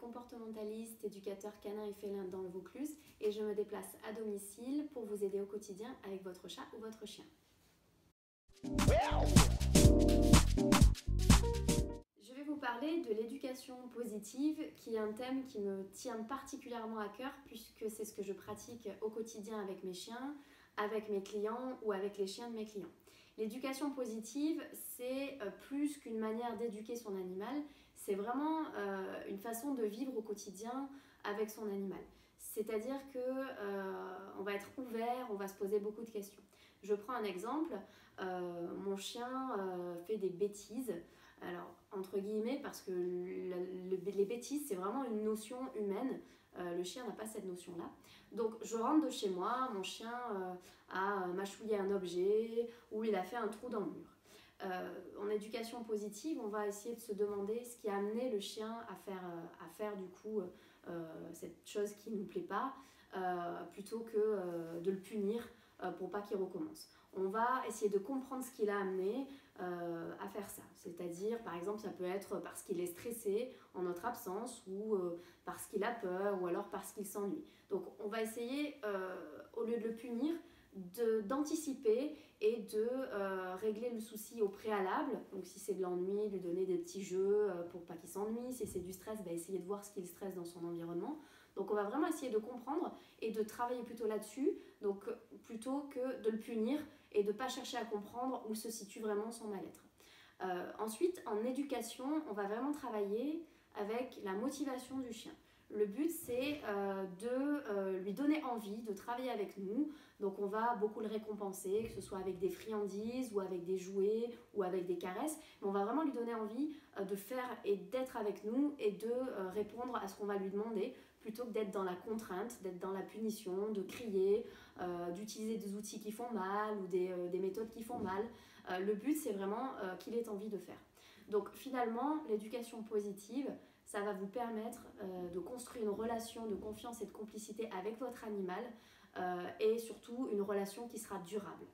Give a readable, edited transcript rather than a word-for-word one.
comportementaliste, éducateur canin et félin dans le Vaucluse et je me déplace à domicile pour vous aider au quotidien avec votre chat ou votre chien. Je vais vous parler de l'éducation positive qui est un thème qui me tient particulièrement à cœur puisque c'est ce que je pratique au quotidien avec mes chiens, avec mes clients ou avec les chiens de mes clients. L'éducation positive, c'est plus qu'une manière d'éduquer son animal, c'est vraiment une façon de vivre au quotidien avec son animal. C'est-à-dire qu'on va être ouvert, on va se poser beaucoup de questions. Je prends un exemple, mon chien fait des bêtises, alors entre guillemets parce que les bêtises c'est vraiment une notion humaine, le chien n'a pas cette notion-là. Donc je rentre de chez moi, mon chien a mâchouillé un objet ou il a fait un trou dans le mur. En éducation positive, on va essayer de se demander ce qui a amené le chien à faire du coup cette chose qui ne nous plaît pas, plutôt que de le punir pour pas qu'il recommence. On va essayer de comprendre ce qui l'a amené à faire ça. C'est-à-dire, par exemple, ça peut être parce qu'il est stressé en notre absence ou parce qu'il a peur ou alors parce qu'il s'ennuie. Donc on va essayer, au lieu de le punir, d'anticiper et de régler le souci au préalable. Donc si c'est de l'ennui, lui donner des petits jeux pour pas qu'il s'ennuie. Si c'est du stress, essayer de voir ce qui le stresse dans son environnement. Donc on va vraiment essayer de comprendre et de travailler plutôt là-dessus, donc plutôt que de le punir et de ne pas chercher à comprendre où se situe vraiment son mal-être. Ensuite, en éducation, on va vraiment travailler avec la motivation du chien. Le but, c'est de lui donner envie de travailler avec nous. Donc on va beaucoup le récompenser, que ce soit avec des friandises ou avec des jouets ou avec des caresses. Mais on va vraiment lui donner envie de faire et d'être avec nous et de répondre à ce qu'on va lui demander plutôt que d'être dans la contrainte, d'être dans la punition, de crier, d'utiliser des outils qui font mal ou des méthodes qui font mal. Le but, c'est vraiment qu'il ait envie de faire. Donc finalement, l'éducation positive, ça va vous permettre de construire une relation de confiance et de complicité avec votre animal et surtout une relation qui sera durable.